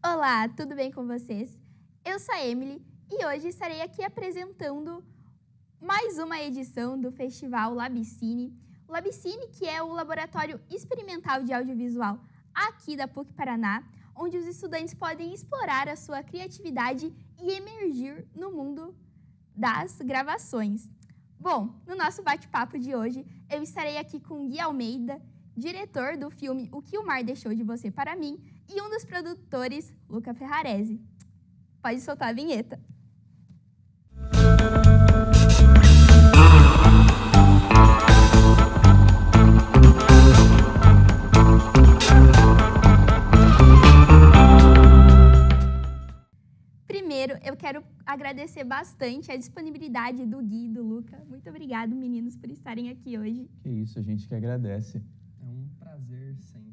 Olá, tudo bem com vocês? Eu sou a Emily e hoje estarei aqui apresentando mais uma edição do Festival Labicine. O Labicine, que é o Laboratório Experimental de Audiovisual aqui da PUC Paraná, onde os estudantes podem explorar a sua criatividade e emergir no mundo das gravações. Bom, no nosso bate-papo de hoje, eu estarei aqui com Gui Almeida, diretor do filme O que o Mar Deixou de Você para Mim, e um dos produtores, Luca Ferrarese. Pode soltar a vinheta. Primeiro, eu quero agradecer bastante a disponibilidade do Gui e do Luca. Muito obrigado, meninos, por estarem aqui hoje. Que isso, a gente que agradece. É um prazer sempre.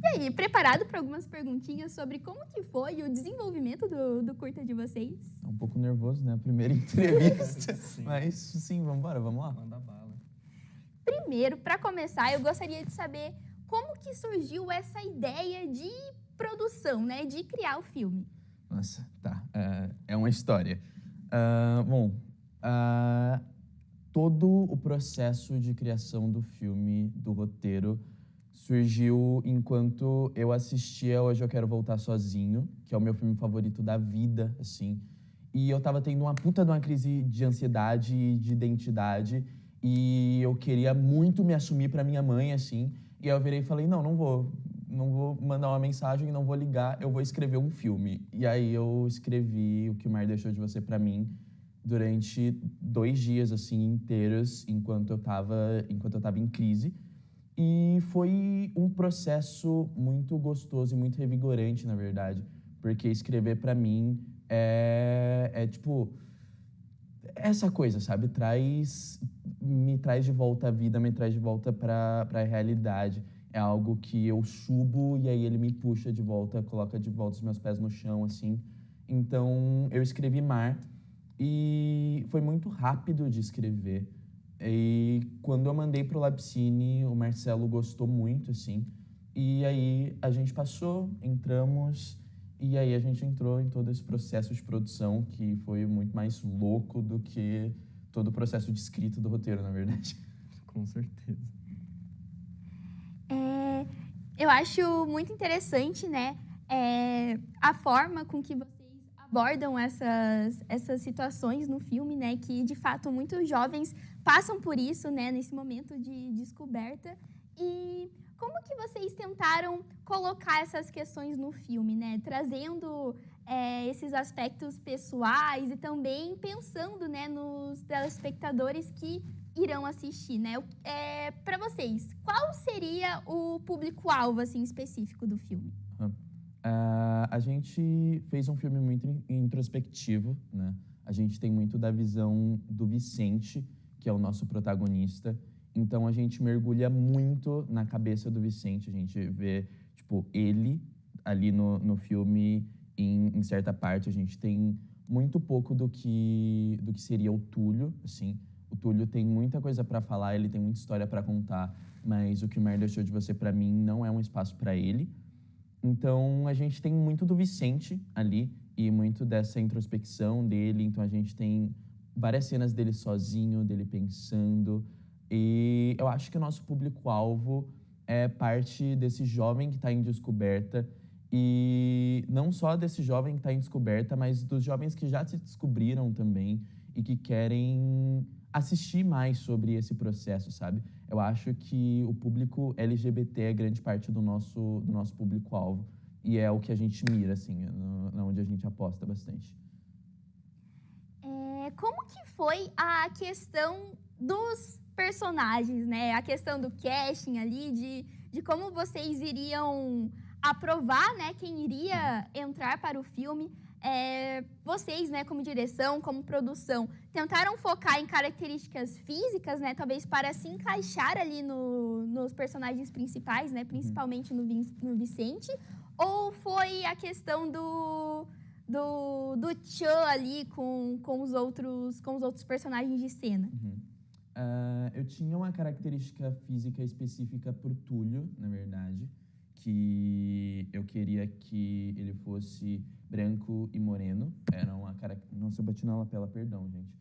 E aí, preparado para algumas perguntinhas sobre como que foi o desenvolvimento do curta de vocês? É um pouco nervoso, né? A primeira entrevista. Sim. Mas sim, vamos lá. Manda bala. Primeiro, para começar, eu gostaria de saber como que surgiu essa ideia de produção, né? De criar o filme. Nossa, tá. É uma história. Todo o processo de criação do filme, do roteiro, surgiu enquanto eu assistia Hoje Eu Quero Voltar Sozinho, que é o meu filme favorito da vida, assim. E eu tava tendo uma puta de uma crise de ansiedade e de identidade. E eu queria muito me assumir pra minha mãe, assim. E aí eu virei e falei, não vou mandar uma mensagem, não vou ligar, eu vou escrever um filme. E aí eu escrevi O que o Mar Deixou de Você pra Mim durante 2 dias, assim, inteiros, enquanto eu tava em crise. E foi um processo muito gostoso e muito revigorante, na verdade. Porque escrever pra mim é tipo... essa coisa, sabe? Me traz de volta à vida, me traz de volta pra realidade. É algo que eu subo e aí ele me puxa de volta, coloca de volta os meus pés no chão, assim. Então, eu escrevi Mar e foi muito rápido de escrever. E quando eu mandei pro Labicine, o Marcelo gostou muito, assim. E aí a gente entramos, e aí a gente entrou em todo esse processo de produção que foi muito mais louco do que todo o processo de escrita do roteiro, na verdade. Com certeza. Eu acho muito interessante, né, a forma com que vocês abordam essas situações no filme, né, que de fato muitos jovens passam por isso, né, nesse momento de descoberta. E como que vocês tentaram colocar essas questões no filme, né, trazendo esses aspectos pessoais e também pensando, né, nos telespectadores que irão assistir, né? Para vocês, qual seria o público-alvo, assim, específico do filme? A gente fez um filme muito introspectivo, né? A gente tem muito da visão do Vicente, que é o nosso protagonista. Então, a gente mergulha muito na cabeça do Vicente. A gente vê, tipo, ele ali no filme, em certa parte. A gente tem muito pouco do que seria o Túlio, assim. O Túlio tem muita coisa pra falar, ele tem muita história pra contar, mas O que o Mar Deixou de Você pra Mim não é um espaço pra ele. Então, a gente tem muito do Vicente ali e muito dessa introspecção dele. Então, a gente tem várias cenas dele sozinho, dele pensando. E eu acho que o nosso público-alvo é parte desse jovem que está em descoberta. E não só desse jovem que está em descoberta, mas dos jovens que já se descobriram também e que querem assistir mais sobre esse processo, sabe? Eu acho que o público LGBT é grande parte do nosso público-alvo. E é o que a gente mira, assim, onde a gente aposta bastante. Como que foi a questão dos personagens, né? A questão do casting ali, de como vocês iriam aprovar, né, quem iria entrar para o filme. Vocês, né, como direção, como produção, tentaram focar em características físicas, né, talvez para se encaixar ali nos personagens principais, né, principalmente no Vicente, ou foi a questão do tchan ali com os outros personagens de cena? Eu tinha uma característica física específica pro Túlio, na verdade, que eu queria que ele fosse branco e moreno. Era uma Nossa, eu bati na lapela, perdão, gente.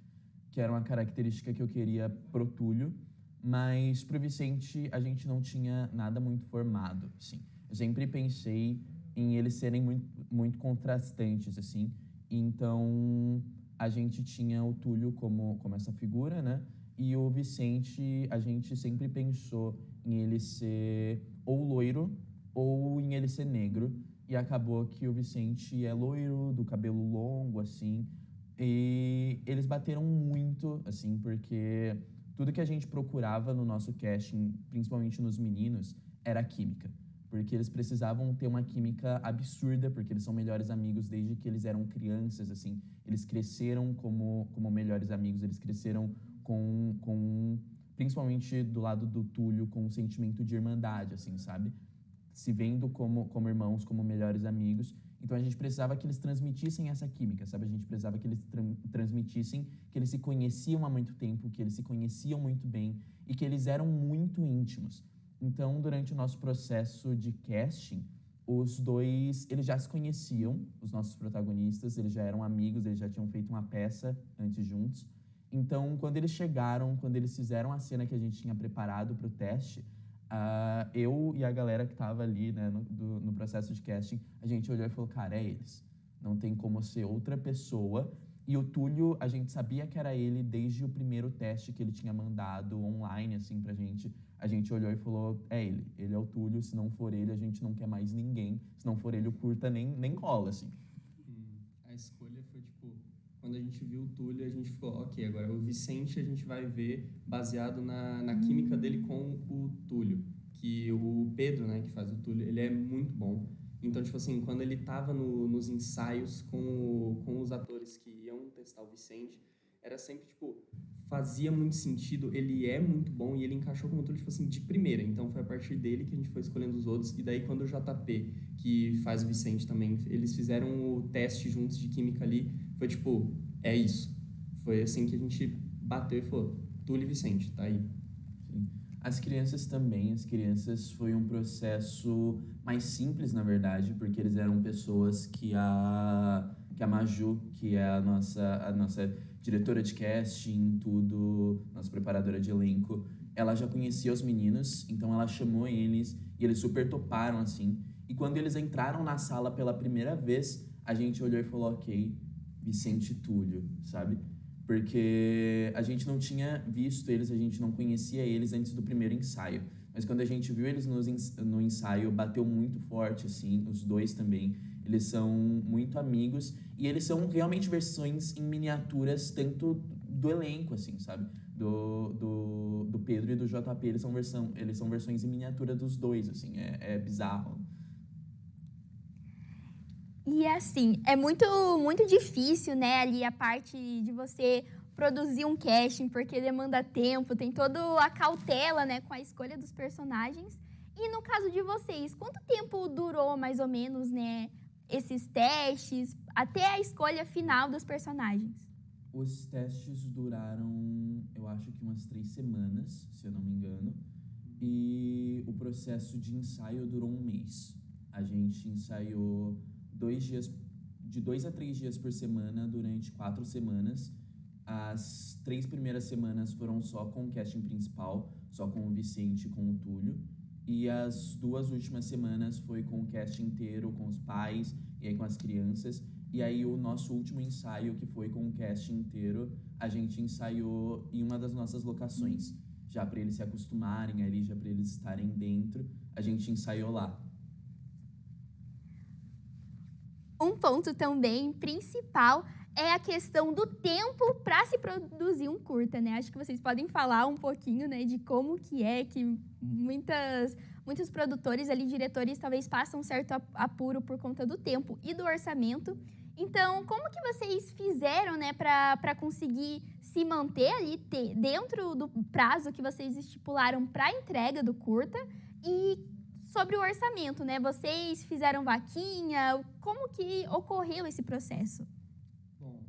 Que era uma característica que eu queria pro Túlio, mas pro Vicente a gente não tinha nada muito formado, assim. Eu sempre pensei em eles serem muito contrastantes, assim. Então, a gente tinha o Túlio como essa figura, né? E o Vicente, a gente sempre pensou em ele ser ou loiro ou em ele ser negro. E acabou que o Vicente é loiro, do cabelo longo, assim. E eles bateram muito, assim, porque tudo que a gente procurava no nosso casting, principalmente nos meninos, era química. Porque eles precisavam ter uma química absurda, porque eles são melhores amigos desde que eles eram crianças, assim. Eles cresceram como melhores amigos, eles cresceram principalmente do lado do Túlio, com um sentimento de irmandade, assim, sabe? Se vendo como irmãos, como melhores amigos. Então a gente precisava que eles transmitissem essa química, sabe? A gente precisava que eles transmitissem que eles se conheciam há muito tempo, que eles se conheciam muito bem e que eles eram muito íntimos. Então, durante o nosso processo de casting, os dois, eles já se conheciam, os nossos protagonistas, eles já eram amigos, eles já tinham feito uma peça antes juntos. Então, quando eles chegaram, quando eles fizeram a cena que a gente tinha preparado para o teste, eu e a galera que tava ali, né, no processo de casting, a gente olhou e falou, cara, é eles. Não tem como ser outra pessoa. E o Túlio, a gente sabia que era ele desde o primeiro teste que ele tinha mandado online, assim, pra gente. A gente olhou e falou, é ele. Ele é o Túlio, se não for ele, a gente não quer mais ninguém. Se não for ele, o curta nem rola, assim. A escolha foi, tipo, quando a gente viu o Túlio, a gente ficou, ok, agora o Vicente a gente vai ver baseado na química dele com o Túlio. Que o Pedro, né, que faz o Túlio, ele é muito bom. Então, tipo assim, quando ele tava nos ensaios com os atores que iam testar o Vicente, era sempre, tipo, fazia muito sentido, ele é muito bom e ele encaixou como Túlio, tipo assim, de primeira. Então, foi a partir dele que a gente foi escolhendo os outros. E daí, quando o JP, que faz o Vicente também, eles fizeram o teste juntos de química ali, foi tipo, é isso. Foi assim que a gente bateu e falou, Túlio e Vicente, tá aí. Sim. As crianças foi um processo mais simples, na verdade, porque eles eram pessoas que a Maju, que é a nossa diretora de casting, tudo, nossa preparadora de elenco, ela já conhecia os meninos, então ela chamou eles e eles super toparam, assim. E quando eles entraram na sala pela primeira vez, a gente olhou e falou, ok, Vicente e Túlio, sabe? Porque a gente não tinha visto eles, a gente não conhecia eles antes do primeiro ensaio. Mas quando a gente viu eles no ensaio, bateu muito forte, assim, os dois também. Eles são muito amigos e eles são realmente versões em miniaturas, tanto do elenco, assim, sabe? Do Pedro e do JP, eles são versões em miniatura dos dois, assim, é bizarro. E assim, é muito difícil, né, ali a parte de você produzir um casting, porque demanda tempo, tem toda a cautela, né, com a escolha dos personagens. E no caso de vocês, quanto tempo durou mais ou menos, né, esses testes até a escolha final dos personagens? Os testes duraram, eu acho que umas 3 semanas, se eu não me engano. E o processo de ensaio durou 1 mês. A gente ensaiou de 2 a 3 dias por semana durante 4 semanas. As 3 primeiras semanas foram só com o casting principal, só com o Vicente e com o Túlio. E as 2 últimas semanas foi com o casting inteiro, com os pais e aí com as crianças. E aí o nosso último ensaio, que foi com o casting inteiro, a gente ensaiou em uma das nossas locações. Já para eles se acostumarem ali, já para eles estarem dentro, a gente ensaiou lá. Um ponto também principal é a questão do tempo para se produzir um curta, né? Acho que vocês podem falar um pouquinho, né, de como que é que muitos produtores ali, diretores, talvez passam um certo apuro por conta do tempo e do orçamento. Então, como que vocês fizeram, né, para conseguir se manter ali dentro do prazo que vocês estipularam para a entrega do curta? E sobre o orçamento, né? Vocês fizeram vaquinha? Como que ocorreu esse processo? Bom,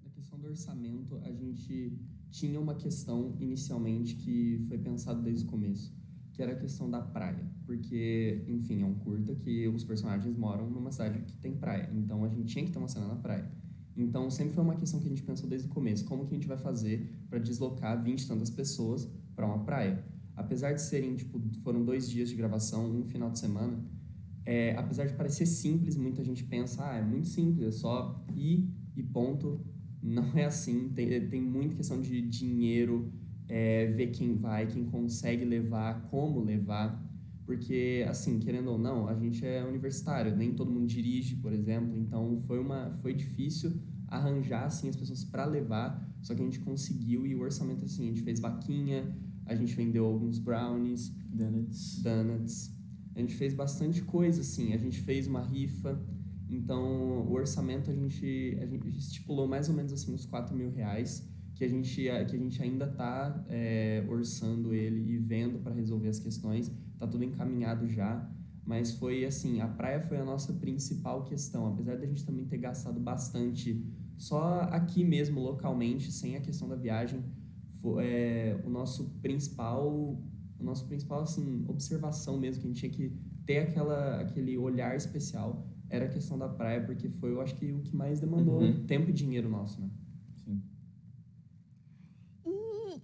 na questão do orçamento, a gente tinha uma questão inicialmente que foi pensado desde o começo, que era a questão da praia. Porque, enfim, é um curta que os personagens moram numa cidade que tem praia. Então, a gente tinha que ter uma cena na praia. Então, sempre foi uma questão que a gente pensou desde o começo. Como que a gente vai fazer para deslocar 20 e tantas pessoas para uma praia? Apesar de serem, tipo, foram 2 dias de gravação, um final de semana, apesar de parecer simples, muita gente pensa, é muito simples, é só ir e ponto. Não é assim, tem muita questão de dinheiro, ver quem vai, quem consegue levar, como levar. Porque, assim, querendo ou não, a gente é universitário, nem todo mundo dirige, por exemplo. Então, foi difícil arranjar, assim, as pessoas para levar. Só que a gente conseguiu e o orçamento, assim, a gente fez vaquinha, a gente vendeu alguns brownies, donuts. A gente fez bastante coisa, assim. A gente fez uma rifa. Então, o orçamento a gente estipulou mais ou menos, assim, uns R$4.000, que a gente ainda está orçando ele e vendo para resolver as questões. Tá tudo encaminhado já, mas foi assim, a praia foi a nossa principal questão, apesar da gente também ter gastado bastante só aqui mesmo, localmente, sem a questão da viagem, o nosso principal, assim, observação mesmo, que a gente tinha que ter aquele olhar especial, era a questão da praia, porque foi, eu acho que o que mais demandou tempo e dinheiro nosso, né? Sim.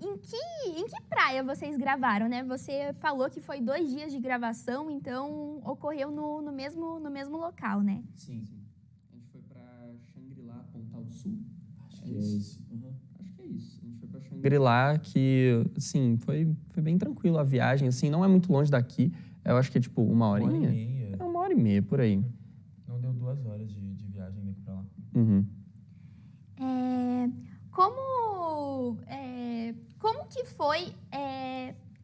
Em que praia vocês gravaram, né? Você falou que foi 2 dias de gravação, então ocorreu no mesmo local, né? Sim. A gente foi pra Xangri-Lá, Pontal do Sul. Acho que é isso. Acho que é isso. A gente foi pra Xangri-Lá, que, assim, foi bem tranquilo a viagem, assim, não é muito longe daqui. Eu acho que é, tipo, 1 horinha. 1h30. É 1h30, por aí. Não deu 2 horas de viagem daqui pra lá. Como que foi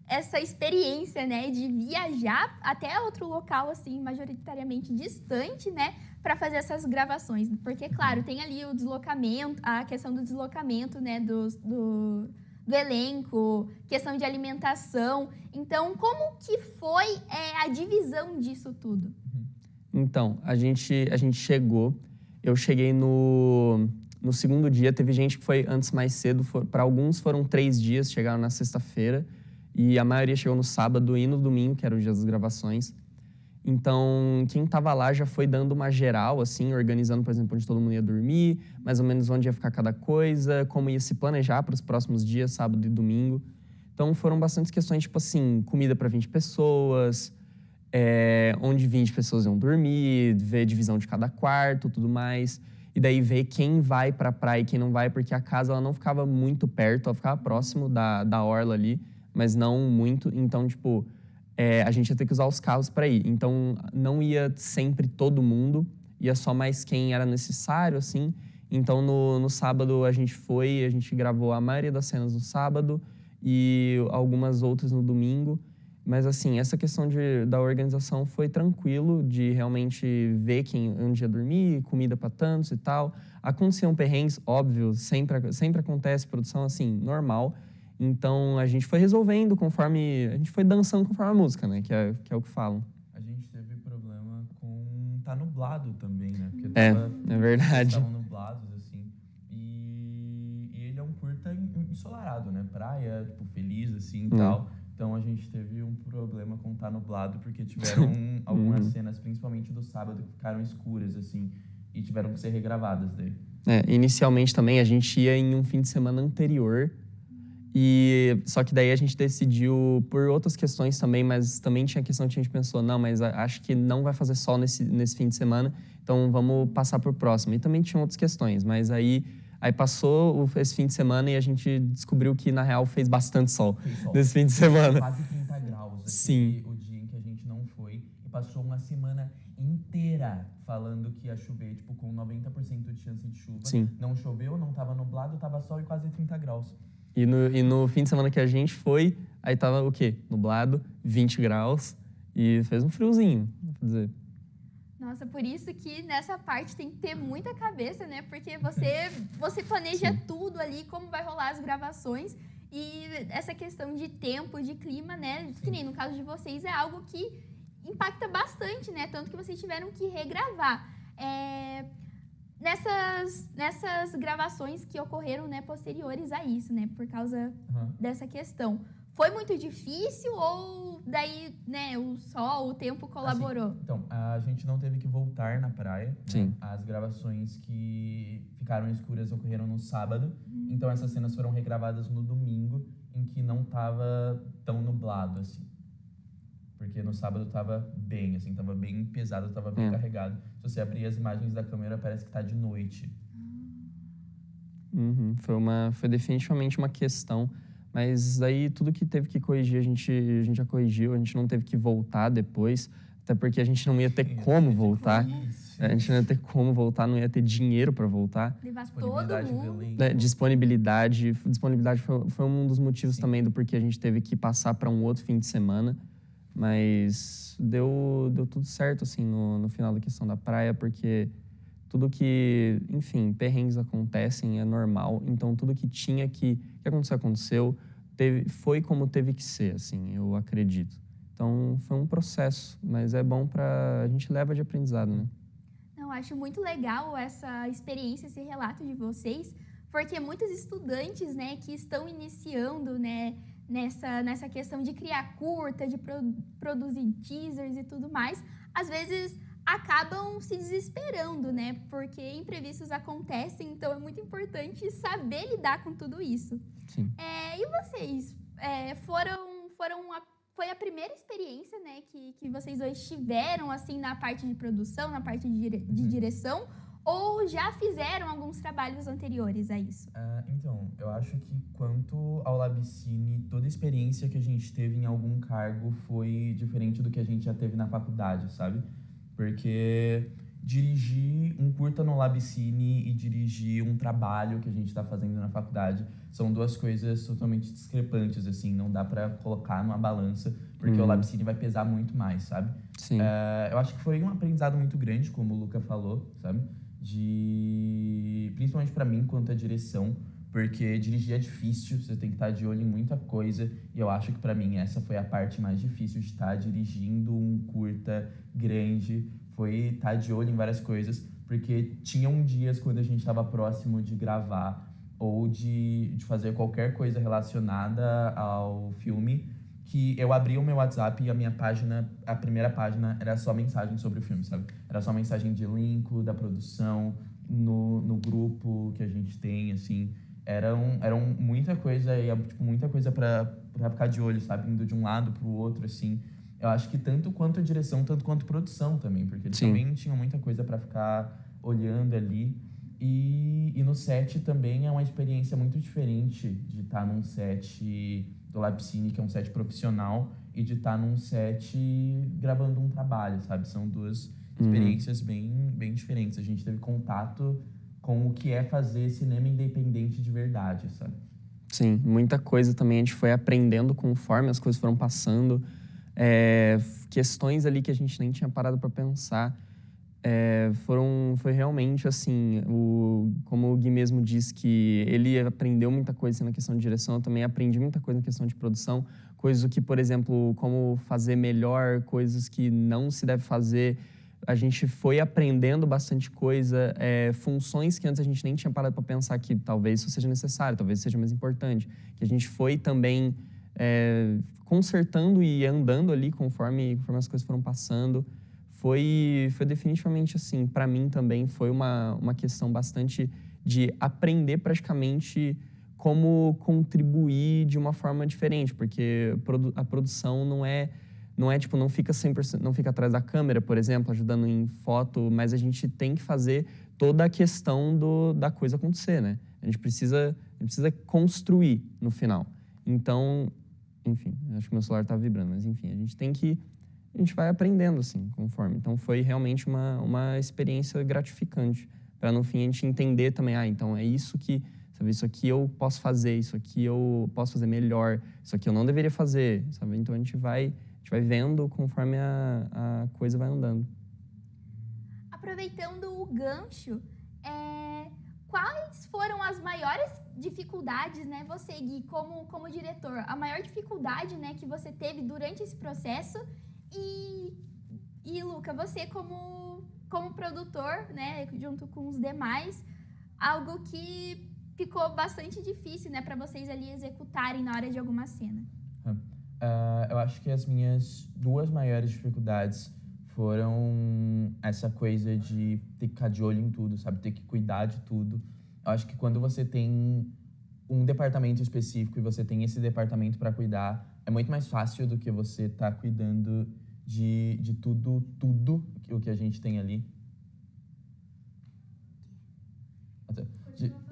essa experiência, né, de viajar até outro local, assim, majoritariamente distante, né, para fazer essas gravações? Porque, claro, tem ali o deslocamento, a questão do deslocamento, né, do elenco, questão de alimentação. Então, como que foi a divisão disso tudo? Então, a gente chegou, eu cheguei no segundo dia, teve gente que foi antes mais cedo, para alguns foram 3 dias, chegaram na sexta-feira, e a maioria chegou no sábado e no domingo, que era o dia das gravações. Então, quem estava lá já foi dando uma geral, assim, organizando, por exemplo, onde todo mundo ia dormir, mais ou menos onde ia ficar cada coisa, como ia se planejar para os próximos dias, sábado e domingo. Então, foram bastantes questões, tipo assim, comida para 20 pessoas, onde 20 pessoas iam dormir, ver divisão de cada quarto, tudo mais. E daí ver quem vai pra praia e quem não vai, porque a casa ela não ficava muito perto, ela ficava próximo da orla ali, mas não muito. Então, tipo, a gente ia ter que usar os carros para ir. Então, não ia sempre todo mundo, ia só mais quem era necessário, assim. Então, no sábado a gente gravou a maioria das cenas no sábado e algumas outras no domingo. Mas, assim, essa questão da organização foi tranquilo, de realmente ver onde ia dormir, comida para tantos e tal. Aconteciam perrengues, óbvio, sempre acontece produção, assim, normal. Então, a gente foi resolvendo a gente foi dançando conforme a música, né? Que é o que falam. A gente teve problema com tá nublado também, né? Porque é verdade. Estavam nublados, assim. E ele é um curta ensolarado, né? Praia, tipo, feliz, assim, e tal. Então, a gente teve um problema com tá nublado, porque tiveram algumas cenas, principalmente do sábado, que ficaram escuras, assim, e tiveram que ser regravadas daí. Inicialmente também, a gente ia em um fim de semana anterior, só que daí a gente decidiu, por outras questões também, mas também tinha a questão que a gente pensou, não, mas acho que não vai fazer sol nesse fim de semana, então vamos passar pro próximo. E também tinha outras questões, mas aí passou esse fim de semana e a gente descobriu que, na real, fez bastante sol nesse fim de semana. Quase 30 graus aqui. Sim. O dia em que a gente não foi. E passou uma semana inteira falando que ia chover, tipo, com 90% de chance de chuva. Sim. Não choveu, não tava nublado, tava sol e quase 30 graus. E no fim de semana que a gente foi, aí tava o quê? Nublado, 20 graus e fez um friozinho, quer dizer. Nossa, por isso que nessa parte tem que ter muita cabeça, né? Porque você planeja tudo ali, como vai rolar as gravações. E essa questão de tempo, de clima, né? Que nem no caso de vocês, é algo que impacta bastante, né? Tanto que vocês tiveram que regravar. Nessas gravações que ocorreram, né, posteriores a isso, né? Por causa dessa questão. Foi muito difícil ou daí, né, o sol, o tempo colaborou? Assim, então, a gente não teve que voltar na praia. Né? Sim. As gravações que ficaram escuras ocorreram no sábado. Então, essas cenas foram regravadas no domingo, em que não tava tão nublado, assim. Porque no sábado tava bem, assim, tava bem pesado, tava bem carregado. Se você abrir as imagens da câmera, parece que tá de noite. Foi definitivamente uma questão, mas daí tudo que teve que corrigir, a gente já corrigiu, a gente não teve que voltar depois, até porque a gente não ia ter como voltar. A gente não ia ter como voltar, não ia ter dinheiro para voltar. Levar todo mundo. Disponibilidade foi um dos motivos também do porquê a gente teve que passar para um outro fim de semana, mas deu tudo certo assim no final da questão da praia, porque tudo que, enfim, perrengues acontecem, é normal. Então, tudo que tinha que aconteceu. Foi como teve que ser, assim, eu acredito. Então, foi um processo, mas é bom a gente leva de aprendizado, né? Não, acho muito legal essa experiência, esse relato de vocês, porque muitos estudantes, né, que estão iniciando, né, nessa questão de criar curta, de produzir teasers e tudo mais, às vezes acabam se desesperando, né? Porque imprevistos acontecem, então é muito importante saber lidar com tudo isso. Sim. E vocês foi a primeira experiência, né, que vocês dois tiveram, assim, na parte de produção, na parte de direção, ou já fizeram alguns trabalhos anteriores a isso? Então, eu acho que quanto ao Labicine, toda experiência que a gente teve em algum cargo foi diferente do que a gente já teve na faculdade, sabe? Porque dirigir um curta no Labicine e dirigir um trabalho que a gente está fazendo na faculdade são duas coisas totalmente discrepantes, assim, não dá para colocar numa balança, porque o Labicine vai pesar muito mais, sabe? Sim. Eu acho que foi um aprendizado muito grande, como o Luca falou, sabe? Principalmente para mim, quanto à direção, porque dirigir é difícil, você tem que estar de olho em muita coisa, e eu acho que para mim essa foi a parte mais difícil de estar dirigindo um curta grande, foi estar de olho em várias coisas, porque tinham dias quando a gente estava próximo de gravar ou de fazer qualquer coisa relacionada ao filme, que eu abria o meu WhatsApp e a primeira página era só mensagem sobre o filme, sabe? Era só mensagem de elenco, da produção, no grupo que a gente tem, assim. Eram muita coisa, e tipo, muita coisa pra ficar de olho, sabe? Indo de um lado pro outro, assim. Eu acho que tanto quanto direção, tanto quanto produção também, porque eles também tinham muita coisa pra ficar olhando ali. E no set também é uma experiência muito diferente de estar num set do Labicine, que é um set profissional, e de estar num set gravando um trabalho, sabe? São duas experiências bem, bem diferentes. A gente teve contato com o que é fazer cinema independente de verdade, sabe? Sim, muita coisa também a gente foi aprendendo conforme as coisas foram passando. Questões ali que a gente nem tinha parado para pensar. Foi realmente assim, como o Gui mesmo disse, que ele aprendeu muita coisa na questão de direção, eu também aprendi muita coisa na questão de produção, coisas que, por exemplo, como fazer melhor, coisas que não se deve fazer. A gente foi aprendendo bastante coisa, funções que antes a gente nem tinha parado para pensar que talvez isso seja necessário, talvez seja mais importante, que a gente foi também consertando e andando ali conforme as coisas foram passando. Foi definitivamente assim, para mim também foi uma questão bastante de aprender praticamente como contribuir de uma forma diferente, porque a produção não é tipo, não fica 100%, não fica atrás da câmera, por exemplo, ajudando em foto, mas a gente tem que fazer toda a questão da coisa acontecer, né? A gente precisa construir no final. Então, enfim, acho que meu celular tá vibrando, mas enfim, a gente vai aprendendo, assim, conforme. Então, foi realmente uma experiência gratificante, para no fim a gente entender também, então é isso que, sabe, isso aqui eu posso fazer, isso aqui eu posso fazer melhor, isso aqui eu não deveria fazer, sabe? Então, a gente vai vendo conforme a coisa vai andando. Aproveitando o gancho, quais foram as maiores dificuldades, né, você, Gui, como diretor, a maior dificuldade, né, que você teve durante esse processo e Luca, você como produtor, né, junto com os demais, algo que ficou bastante difícil, né, para vocês ali executarem na hora de alguma cena? Eu acho que as minhas duas maiores dificuldades foram essa coisa de ter que ficar de olho em tudo, sabe? Ter que cuidar de tudo. Eu acho que quando você tem um departamento específico e você tem esse departamento para cuidar, é muito mais fácil do que você tá cuidando de tudo o que a gente tem ali.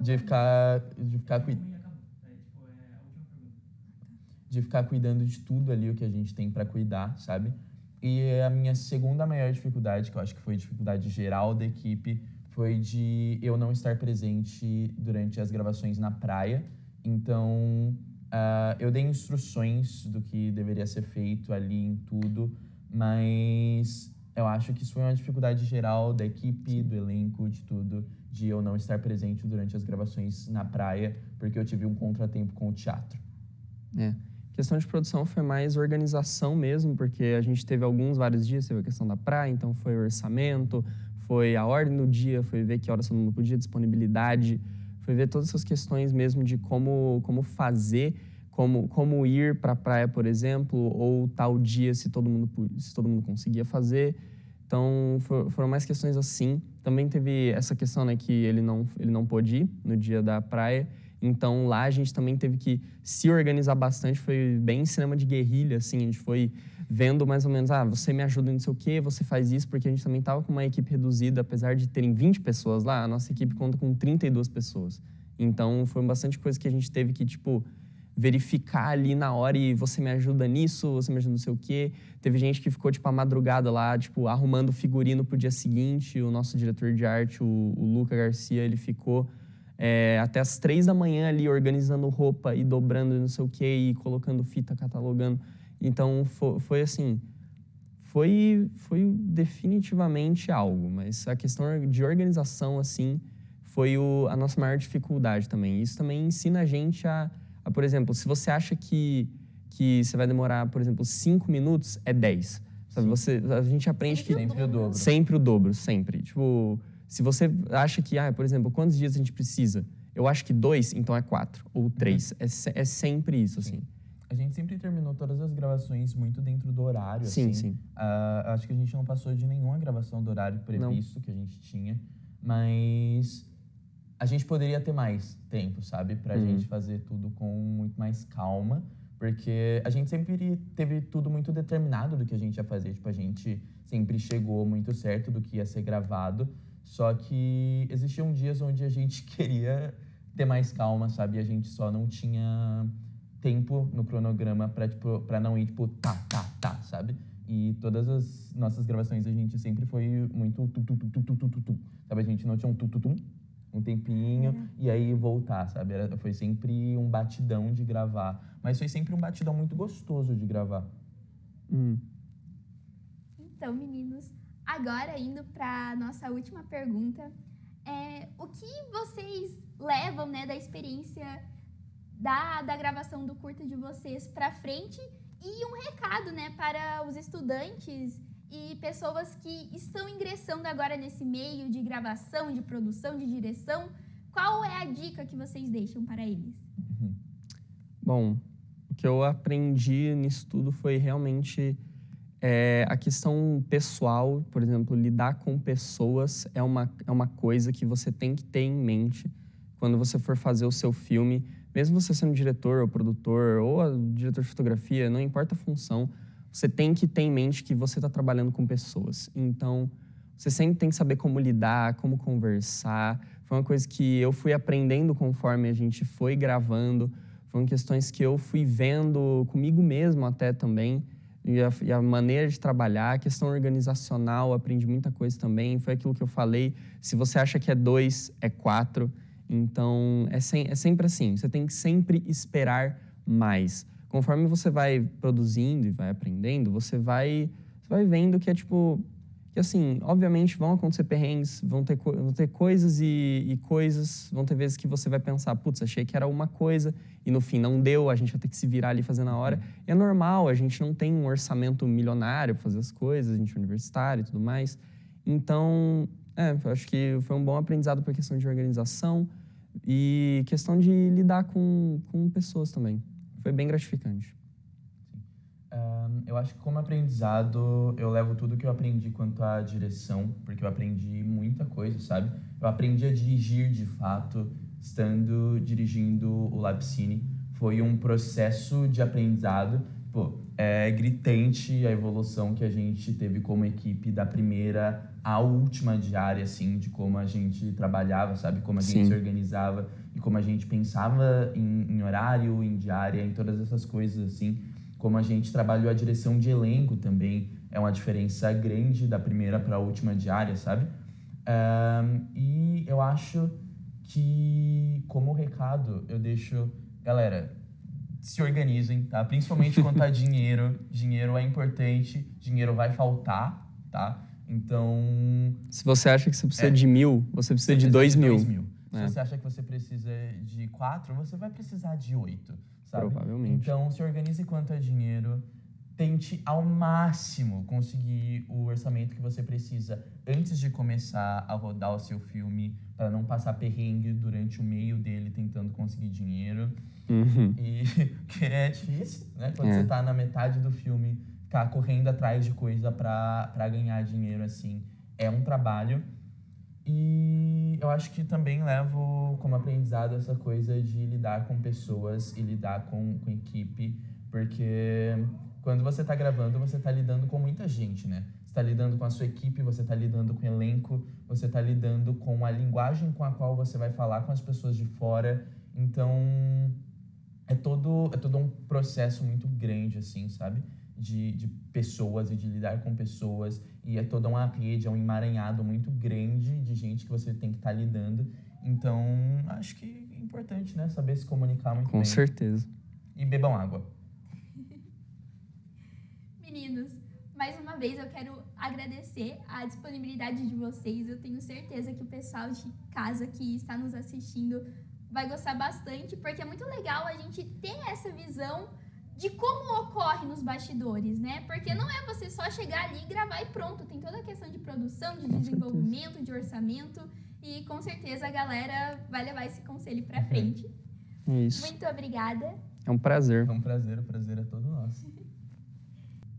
De ficar cuidando de tudo ali o que a gente tem para cuidar, sabe? E a minha segunda maior dificuldade, que eu acho que foi a dificuldade geral da equipe, foi de eu não estar presente durante as gravações na praia. Então, eu dei instruções do que deveria ser feito ali em tudo, mas eu acho que isso foi uma dificuldade geral da equipe, do elenco, de tudo, de eu não estar presente durante as gravações na praia, porque eu tive um contratempo com o teatro. Questão de produção foi mais organização mesmo, porque a gente teve vários dias, teve a questão da praia, então foi o orçamento, foi a ordem do dia, foi ver que horas todo mundo podia, disponibilidade, foi ver todas essas questões mesmo de como fazer, como ir para a praia, por exemplo, ou tal dia se todo mundo conseguia fazer. Então, foram mais questões assim. Também teve essa questão, né, que ele não pôde ir no dia da praia. Então, lá a gente também teve que se organizar bastante. Foi bem cinema de guerrilha, assim. A gente foi vendo mais ou menos, você me ajuda em não sei o quê, você faz isso, porque a gente também estava com uma equipe reduzida. Apesar de terem 20 pessoas lá, a nossa equipe conta com 32 pessoas. Então, foi bastante coisa que a gente teve que, verificar ali na hora e você me ajuda nisso, você me ajuda não sei o quê. Teve gente que ficou, a madrugada lá, arrumando figurino pro dia seguinte. O nosso diretor de arte, o Luca Garcia, ele ficou até as 3 da manhã ali organizando roupa e dobrando não sei o quê e colocando fita, catalogando. Então, foi assim, foi definitivamente algo, mas a questão de organização, assim, foi a nossa maior dificuldade também. Isso também ensina a gente por exemplo, se você acha que você vai demorar, por exemplo, 5 minutos, é 10. Sabe? A gente aprende que... Sempre o dobro. Sempre o dobro, sempre. Se você acha que, por exemplo, quantos dias a gente precisa? Eu acho que 2, então é 4 ou 3. É sempre isso, assim. A gente sempre terminou todas as gravações muito dentro do horário, sim, assim. Sim. Acho que a gente não passou de nenhuma gravação do horário previsto que a gente tinha, mas a gente poderia ter mais tempo, sabe? Pra gente fazer tudo com muito mais calma, porque a gente sempre teve tudo muito determinado do que a gente ia fazer. A gente sempre chegou muito certo do que ia ser gravado, só que existiam dias onde a gente queria ter mais calma, sabe? E a gente só não tinha tempo no cronograma pra não ir, tá, sabe? E todas as nossas gravações a gente sempre foi muito sabe? A gente não tinha um tempinho e aí voltar, sabe? Foi sempre um batidão de gravar. Mas foi sempre um batidão muito gostoso de gravar. Então, meninos, agora indo para nossa última pergunta. O que vocês levam, né, da experiência da gravação do curta de vocês para frente? E um recado, né, para os estudantes e pessoas que estão ingressando agora nesse meio de gravação, de produção, de direção. Qual é a dica que vocês deixam para eles? Bom, o que eu aprendi nisso tudo foi realmente a questão pessoal. Por exemplo, lidar com pessoas é uma coisa que você tem que ter em mente quando você for fazer o seu filme. Mesmo você sendo diretor ou produtor ou diretor de fotografia, não importa a função, você tem que ter em mente que você está trabalhando com pessoas. Então, você sempre tem que saber como lidar, como conversar. Foi uma coisa que eu fui aprendendo conforme a gente foi gravando. Foram questões que eu fui vendo comigo mesmo até também. E a maneira de trabalhar, a questão organizacional, aprendi muita coisa também. Foi aquilo que eu falei, se você acha que é 2, é 4. Então, é sempre assim, você tem que sempre esperar mais. Conforme você vai produzindo e vai aprendendo, você vai vendo que que assim, obviamente vão acontecer perrengues, vão ter coisas e coisas, vão ter vezes que você vai pensar, putz, achei que era uma coisa e no fim não deu, a gente vai ter que se virar ali fazer na hora. E é normal, a gente não tem um orçamento milionário para fazer as coisas, a gente é universitário e tudo mais. Então, eu acho que foi um bom aprendizado para a questão de organização e questão de lidar com pessoas também. Foi bem gratificante. Eu acho que como aprendizado, eu levo tudo que eu aprendi quanto à direção, porque eu aprendi muita coisa, sabe? Eu aprendi a dirigir de fato, dirigindo o Labcine. Foi um processo de aprendizado. Pô, é gritante a evolução que a gente teve como equipe da primeira à última diária, assim, de como a gente trabalhava, sabe? Como a gente Sim. se organizava e como a gente pensava em horário, em diária, em todas essas coisas, assim. Como a gente trabalhou a direção de elenco também, é uma diferença grande da primeira para a última diária, sabe? E eu acho que, como recado, eu deixo... Galera, se organizem, tá? Principalmente quanto a dinheiro. Dinheiro é importante, dinheiro vai faltar, tá? Então... Se você acha que você precisa de 1.000, você precisa de 2.000. Se você acha que você precisa de 4, você vai precisar de 8, sabe? Provavelmente. Então, se organize quanto a dinheiro. Tente ao máximo conseguir o orçamento que você precisa antes de começar a rodar o seu filme, para não passar perrengue durante o meio dele tentando conseguir dinheiro. E que é difícil, né? Quando você tá na metade do filme, ficar correndo atrás de coisa para ganhar dinheiro, assim, é um trabalho. E eu acho que também levo como aprendizado essa coisa de lidar com pessoas e lidar com equipe, porque quando você tá gravando, você tá lidando com muita gente, né? Você tá lidando com a sua equipe, você tá lidando com o elenco, você tá lidando com a linguagem com a qual você vai falar com as pessoas de fora. Então, é todo um processo muito grande, assim, sabe? De pessoas e de lidar com pessoas. E é toda uma rede, é um emaranhado muito grande de gente que você tem que estar lidando. Então, acho que é importante, né? Saber se comunicar muito bem. Com certeza. E bebam água. Meninos, mais uma vez eu quero agradecer a disponibilidade de vocês. Eu tenho certeza que o pessoal de casa que está nos assistindo vai gostar bastante, porque é muito legal a gente ter essa visão de como ocorre nos bastidores, né? Porque não é você só chegar ali, gravar e pronto. Tem toda a questão de produção, de desenvolvimento, de orçamento. E com certeza a galera vai levar esse conselho pra frente. É isso. Muito obrigada. É um prazer. É um prazer, o prazer é todo nosso.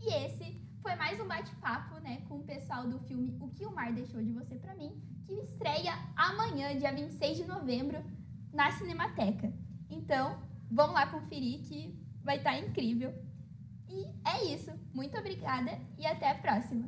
E esse foi mais um bate-papo, né, com o pessoal do filme O Que o Mar Deixou de Você Pra Mim, que estreia amanhã, dia 26 de novembro, na Cinemateca. Então, vamos lá conferir que vai estar incrível. E é isso. Muito obrigada e até a próxima.